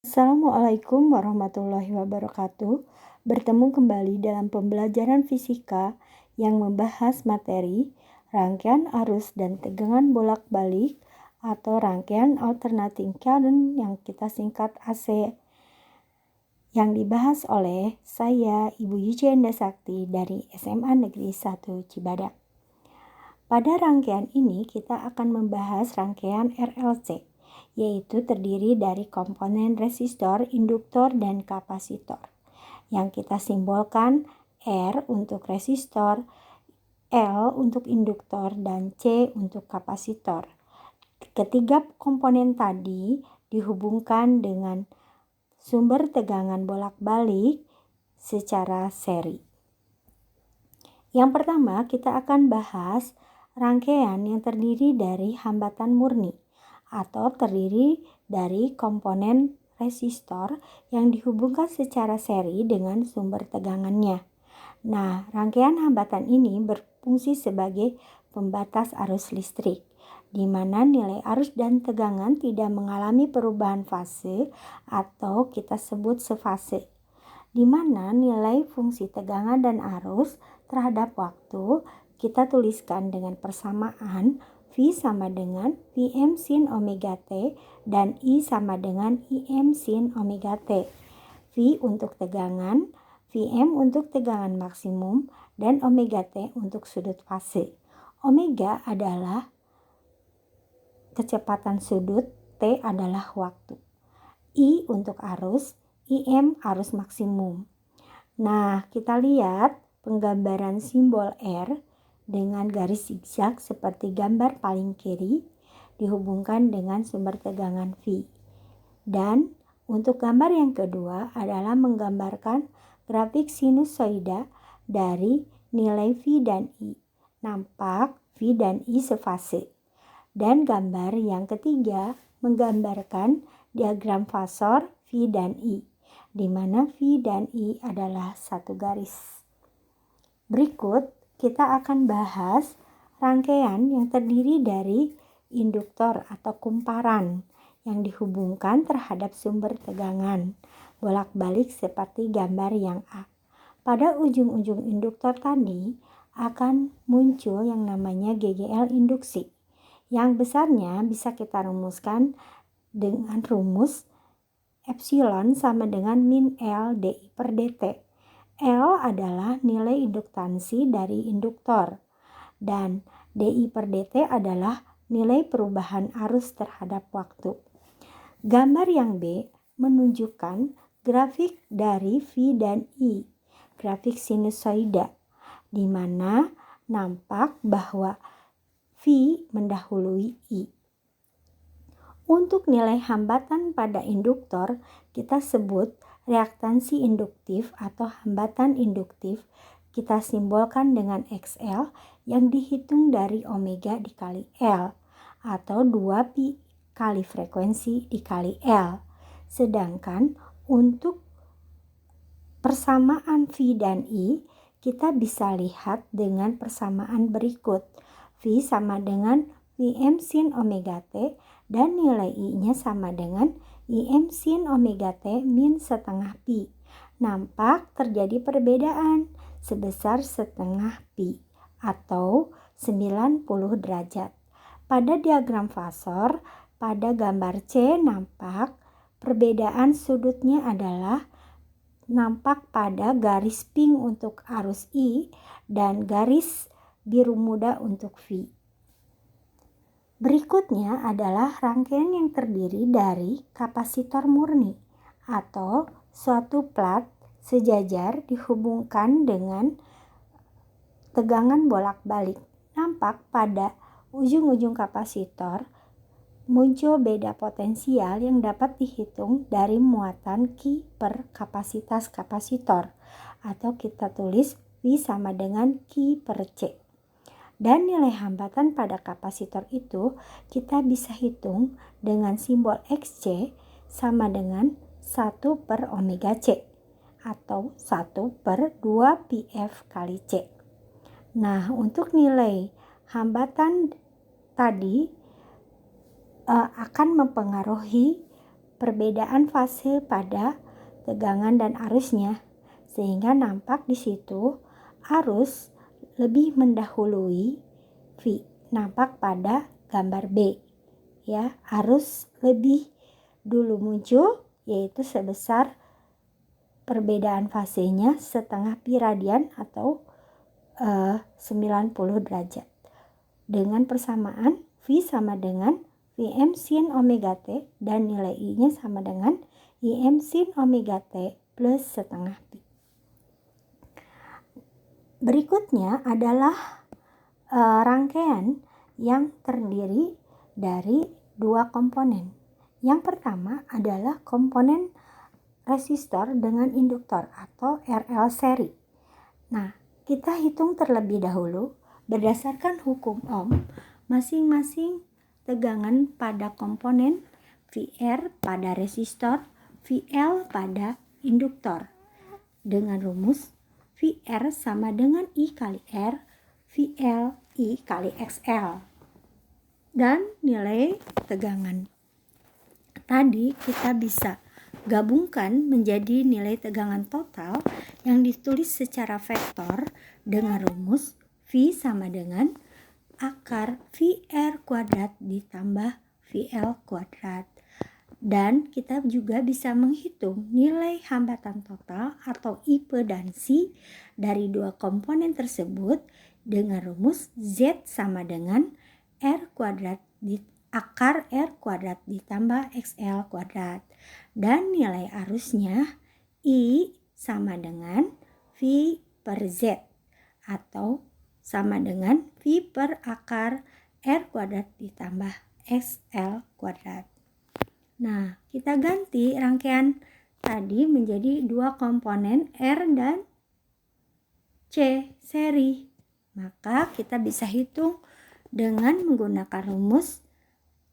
Assalamualaikum warahmatullahi wabarakatuh. Bertemu kembali dalam pembelajaran fisika yang membahas materi rangkaian arus dan tegangan bolak-balik atau rangkaian alternating current yang kita singkat AC, yang dibahas oleh saya Ibu Yujenda Sakti dari SMA Negeri 1 Cibadak. Pada rangkaian ini kita akan membahas rangkaian RLC, yaitu terdiri dari komponen resistor, induktor, dan kapasitor, yang kita simbolkan R untuk resistor, L untuk induktor, dan C untuk kapasitor. Ketiga komponen tadi dihubungkan dengan sumber tegangan bolak-balik secara seri. Yang pertama, kita akan bahas rangkaian yang terdiri dari hambatan murni atau terdiri dari komponen resistor yang dihubungkan secara seri dengan sumber tegangannya. Nah, rangkaian hambatan ini berfungsi sebagai pembatas arus listrik, di mana nilai arus dan tegangan tidak mengalami perubahan fase atau kita sebut sefase, di mana nilai fungsi tegangan dan arus terhadap waktu kita tuliskan dengan persamaan V sama dengan Vm sin omega T dan I sama dengan Im sin omega T. V untuk tegangan, Vm untuk tegangan maksimum, dan omega T untuk sudut fase. Omega adalah kecepatan sudut, T adalah waktu. I untuk arus, Im arus maksimum. Nah, kita lihat penggambaran simbol R dengan garis zigzag seperti gambar paling kiri dihubungkan dengan sumber tegangan V. Dan untuk gambar yang kedua adalah menggambarkan grafik sinusoida dari nilai V dan I. Nampak V dan I sefase. Dan gambar yang ketiga menggambarkan diagram fasor V dan I, di mana V dan I adalah satu garis. Berikut kita akan bahas rangkaian yang terdiri dari induktor atau kumparan yang dihubungkan terhadap sumber tegangan bolak-balik seperti gambar yang A. Pada ujung-ujung induktor tadi akan muncul yang namanya GGL induksi. Yang besarnya bisa kita rumuskan dengan rumus epsilon sama dengan min L dI per dt. L adalah nilai induktansi dari induktor dan dI per dt adalah nilai perubahan arus terhadap waktu. Gambar yang B menunjukkan grafik dari V dan I, grafik sinusoida, di mana nampak bahwa V mendahului I. Untuk nilai hambatan pada induktor, kita sebut reaktansi induktif atau hambatan induktif, kita simbolkan dengan XL yang dihitung dari omega dikali L atau 2pi kali frekuensi dikali L. Sedangkan untuk persamaan V dan I, kita bisa lihat dengan persamaan berikut. V sama dengan Vm sin omega T dan nilai I-nya sama dengan Im sin omega T min setengah pi. Nampak terjadi perbedaan sebesar setengah pi atau 90 derajat. Pada diagram fasor, pada gambar C nampak perbedaan sudutnya adalah nampak pada garis pink untuk arus I dan garis biru muda untuk V. Berikutnya adalah rangkaian yang terdiri dari kapasitor murni atau suatu plat sejajar dihubungkan dengan tegangan bolak-balik. Nampak pada ujung-ujung kapasitor muncul beda potensial yang dapat dihitung dari muatan Q per kapasitas kapasitor atau kita tulis V sama dengan Q per C. Dan nilai hambatan pada kapasitor itu kita bisa hitung dengan simbol XC sama dengan 1 per omega C atau 1 per 2 PF kali C. Nah, untuk nilai hambatan tadi akan mempengaruhi perbedaan fase pada tegangan dan arusnya, sehingga nampak di situ arus lebih mendahului V. Nampak pada gambar B. Ya, arus lebih dulu muncul, yaitu sebesar perbedaan fasenya setengah pi radian atau 90 derajat. Dengan persamaan V sama dengan Vm sin omega T dan nilai I-nya sama dengan Im sin omega T plus setengah pi. Berikutnya adalah rangkaian yang terdiri dari dua komponen. Yang pertama adalah komponen resistor dengan induktor atau RL seri. Nah, kita hitung terlebih dahulu berdasarkan hukum Ohm masing-masing tegangan pada komponen VR pada resistor, VL pada induktor. Dengan rumus VR sama dengan I kali R, VL I kali XL. Dan nilai tegangan tadi kita bisa gabungkan menjadi nilai tegangan total yang ditulis secara vektor dengan rumus V sama dengan akar VR kuadrat ditambah VL kuadrat. Dan kita juga bisa menghitung nilai hambatan total atau impedansi dari dua komponen tersebut dengan rumus Z sama dengan R kuadrat akar R kuadrat ditambah XL kuadrat. Dan nilai arusnya I sama dengan V per Z atau sama dengan V per akar R kuadrat ditambah XL kuadrat. Nah, kita ganti rangkaian tadi menjadi dua komponen R dan C seri. Maka kita bisa hitung dengan menggunakan rumus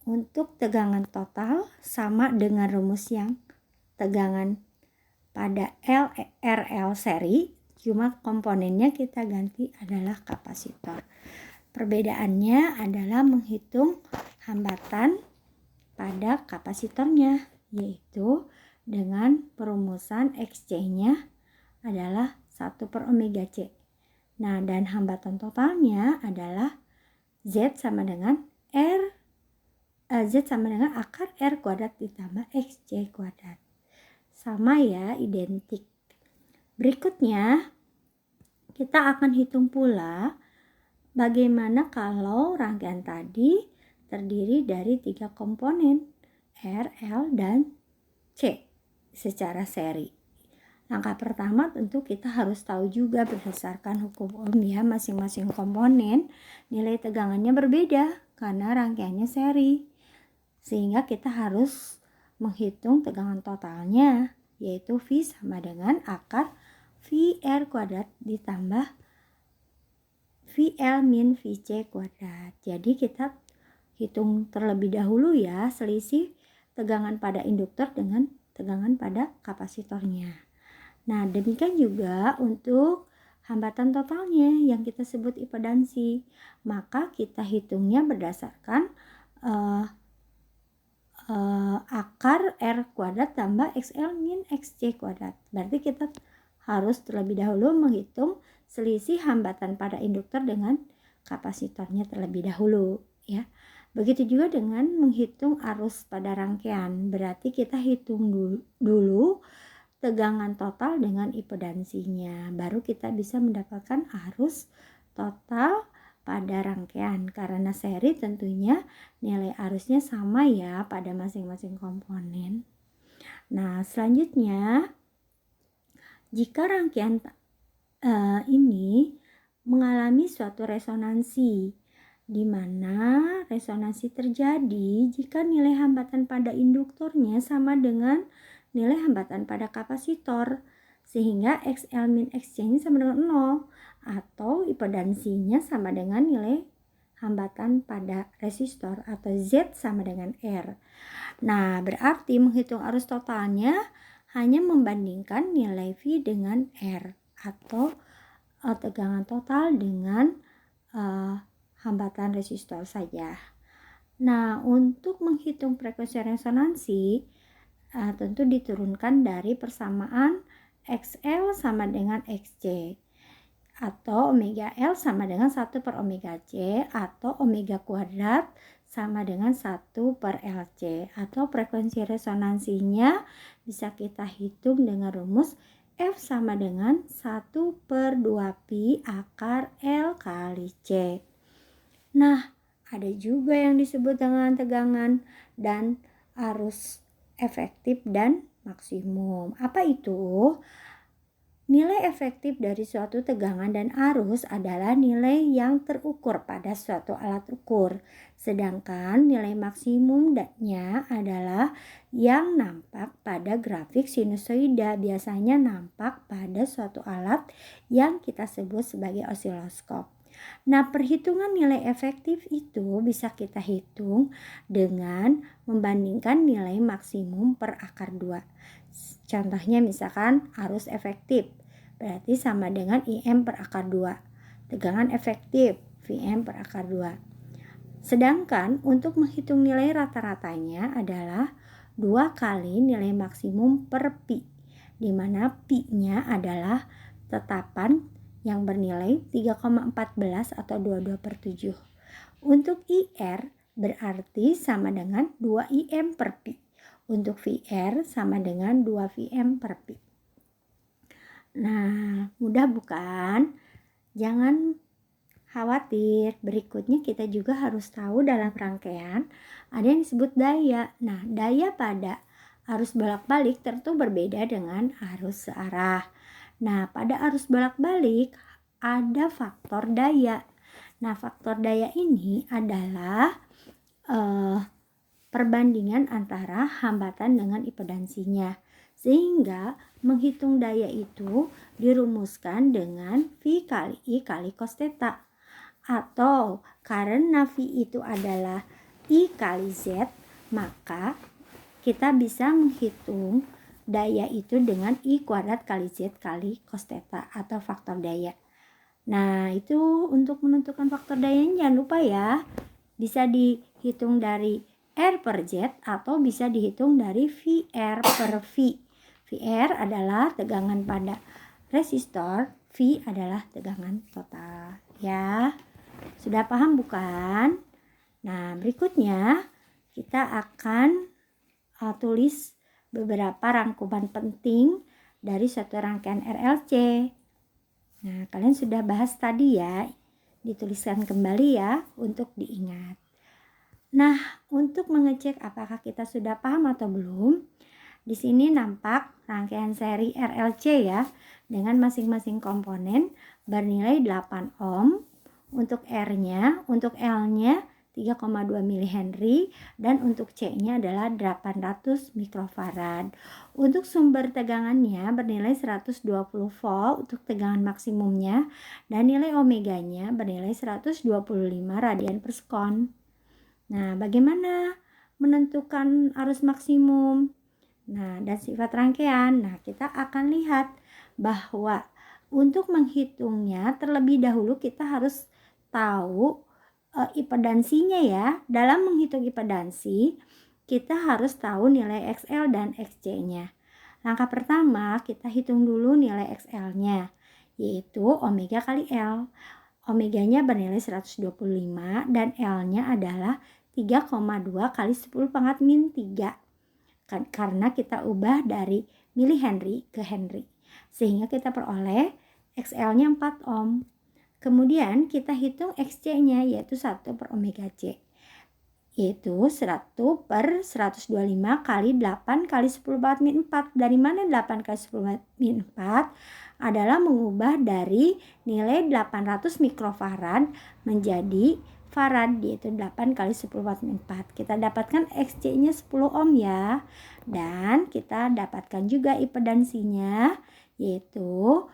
untuk tegangan total sama dengan rumus yang tegangan pada RL seri, cuma komponennya kita ganti adalah kapasitor. Perbedaannya adalah menghitung hambatan pada kapasitornya, yaitu dengan perumusan XC-nya adalah 1 per omega C. Nah, dan hambatan totalnya adalah Z sama dengan Z sama dengan akar R kuadrat ditambah XC kuadrat. Sama ya, identik. Berikutnya, kita akan hitung pula bagaimana kalau rangkaian tadi terdiri dari 3 komponen R, L, dan C secara seri. Langkah pertama tentu kita harus tahu juga berdasarkan hukum Ohm ya, masing-masing komponen nilai tegangannya berbeda karena rangkaiannya seri. Sehingga kita harus menghitung tegangan totalnya, yaitu V sama dengan akar VR kuadrat ditambah VL min VC kuadrat. Jadi kita hitung terlebih dahulu ya selisih tegangan pada induktor dengan tegangan pada kapasitornya. Nah, demikian juga untuk hambatan totalnya yang kita sebut impedansi. Maka kita hitungnya berdasarkan akar R kuadrat tambah XL min XC kuadrat. Berarti kita harus terlebih dahulu menghitung selisih hambatan pada induktor dengan kapasitornya terlebih dahulu ya. Begitu juga dengan menghitung arus pada rangkaian. Berarti kita hitung dulu tegangan total dengan impedansinya. Baru kita bisa mendapatkan arus total pada rangkaian. Karena seri tentunya nilai arusnya sama ya pada masing-masing komponen. Nah, selanjutnya jika rangkaian ini mengalami suatu resonansi, di mana resonansi terjadi jika nilai hambatan pada induktornya sama dengan nilai hambatan pada kapasitor, sehingga XL min XC-nya sama dengan 0 atau impedansinya sama dengan nilai hambatan pada resistor atau Z sama dengan R. Nah, berarti menghitung arus totalnya hanya membandingkan nilai V dengan R atau tegangan total dengan hambatan resistor saja. Nah, untuk menghitung frekuensi resonansi tentu diturunkan dari persamaan XL sama dengan XC, atau omega L sama dengan 1 per omega C, atau omega kuadrat sama dengan 1 per LC, atau frekuensi resonansinya bisa kita hitung dengan rumus F sama dengan 1 per 2 pi akar L kali C. Nah, ada juga yang disebut dengan tegangan dan arus efektif dan maksimum. Apa itu? Nilai efektif dari suatu tegangan dan arus adalah nilai yang terukur pada suatu alat ukur. Sedangkan nilai maksimumnya adalah yang nampak pada grafik sinusoida, biasanya nampak pada suatu alat yang kita sebut sebagai osiloskop. Nah, perhitungan nilai efektif itu bisa kita hitung dengan membandingkan nilai maksimum per akar 2. Contohnya misalkan arus efektif, berarti sama dengan IM per akar 2. Tegangan efektif, VM per akar 2. Sedangkan untuk menghitung nilai rata-ratanya adalah 2 kali nilai maksimum per pi, di mana pi-nya adalah tetapan yang bernilai 3,14 atau 22 per 7. Untuk IR berarti sama dengan 2 IM per pi. Untuk VR sama dengan 2 VM per pi. Nah, mudah bukan? Jangan khawatir, berikutnya kita juga harus tahu dalam rangkaian ada yang disebut daya. Nah, daya pada arus bolak-balik tentu berbeda dengan arus searah. Nah, pada arus bolak-balik ada faktor daya. Nah, faktor daya ini adalah perbandingan antara hambatan dengan impedansinya. Sehingga menghitung daya itu dirumuskan dengan V kali I kali cos theta. Atau karena V itu adalah I kali Z, maka kita bisa menghitung daya itu dengan I kuadrat kali Z kali cos theta atau faktor daya. Nah, itu untuk menentukan faktor dayanya jangan lupa ya. Bisa dihitung dari R per Z atau bisa dihitung dari VR per V. VR adalah tegangan pada resistor, V adalah tegangan total. Ya, sudah paham bukan? Nah, berikutnya kita akan tulis beberapa rangkuman penting dari suatu rangkaian RLC. Nah, kalian sudah bahas tadi ya, dituliskan kembali ya untuk diingat. Nah, untuk mengecek apakah kita sudah paham atau belum, di sini nampak rangkaian seri RLC ya, dengan masing-masing komponen bernilai 8 ohm, untuk R-nya, untuk L-nya 3,2 mH dan untuk C-nya adalah 800 mikrofarad. Untuk sumber tegangannya bernilai 120 volt untuk tegangan maksimumnya dan nilai omeganya bernilai 125 radian per sekon. Nah, bagaimana menentukan arus maksimum? Nah, dan sifat rangkaian. Nah, kita akan lihat bahwa untuk menghitungnya terlebih dahulu kita harus tahu impedansinya ya. Dalam menghitung impedansi, kita harus tahu nilai XL dan XC-nya. Langkah pertama, kita hitung dulu nilai XL-nya, yaitu omega kali L. Omeganya bernilai 125 dan L-nya adalah 3,2 kali 10 pangkat min 3. Karena kita ubah dari milihenry ke henry. Sehingga kita peroleh XL-nya 4 ohm. Kemudian kita hitung XC-nya yaitu 1 per omega C. Yaitu 100 per 125 kali 8 kali 10 pangkat min 4. Dari mana 8 kali 10 min 4? Adalah mengubah dari nilai 800 mikrofarad menjadi farad, yaitu 8 kali 10 watt min 4. Kita dapatkan XC-nya 10 ohm ya. Dan kita dapatkan juga impedansinya, yaitu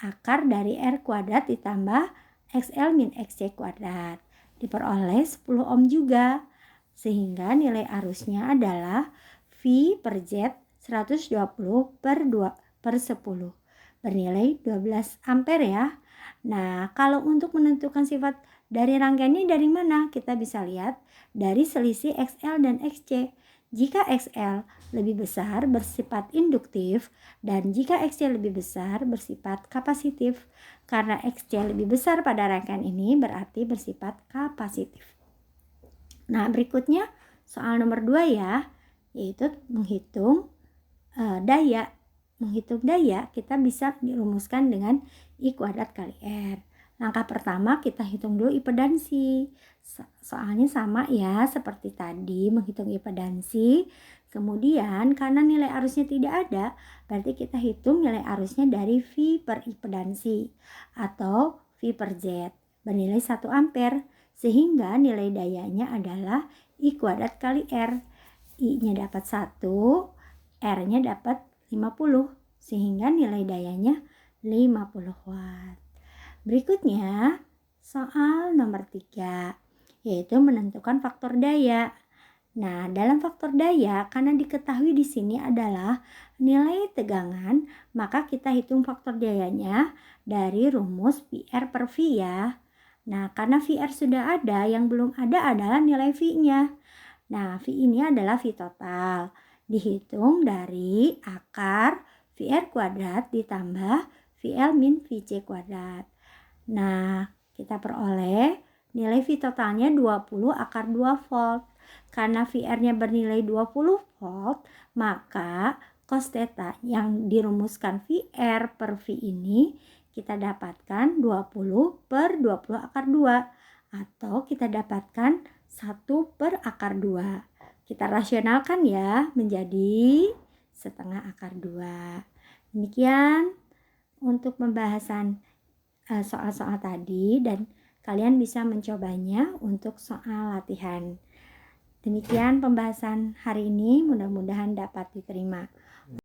akar dari R kuadrat ditambah XL min XC kuadrat. Diperoleh 10 ohm juga. Sehingga nilai arusnya adalah V per Z 120 per 2 per 10. Bernilai 12 ampere ya. Nah, kalau untuk menentukan sifat dari rangkaiannya dari mana? Kita bisa lihat dari selisih XL dan XC. Jika XL lebih besar bersifat induktif dan jika XC lebih besar bersifat kapasitif. Karena XC lebih besar pada rangkaian ini berarti bersifat kapasitif. Nah, berikutnya soal nomor 2 ya, yaitu menghitung daya. Menghitung daya kita bisa dirumuskan dengan I kuadrat kali R. Langkah pertama kita hitung dulu impedansi. Soalnya sama ya seperti tadi menghitung impedansi. Kemudian karena nilai arusnya tidak ada, berarti kita hitung nilai arusnya dari V per impedansi atau V per Z bernilai 1 ampere. Sehingga nilai dayanya adalah I kuadrat kali R. I-nya dapat 1, R-nya dapat 50, sehingga nilai dayanya 50 watt. Berikutnya, soal nomor 3, yaitu menentukan faktor daya. Nah, dalam faktor daya, karena diketahui di sini adalah nilai tegangan, maka kita hitung faktor dayanya dari rumus VR per V ya. Nah, karena VR sudah ada, yang belum ada adalah nilai V-nya. Nah, V ini adalah V total. Dihitung dari akar VR kuadrat ditambah VL min VC kuadrat. Nah, kita peroleh nilai V totalnya 20 akar 2 volt. Karena VR-nya bernilai 20 volt, maka cos theta yang dirumuskan VR per V ini kita dapatkan 20 per 20 akar 2. Atau kita dapatkan 1 per akar 2. Kita rasionalkan ya menjadi setengah akar 2. Demikian untuk pembahasan soal-soal tadi dan kalian bisa mencobanya untuk soal latihan. Demikian pembahasan hari ini, mudah-mudahan dapat diterima.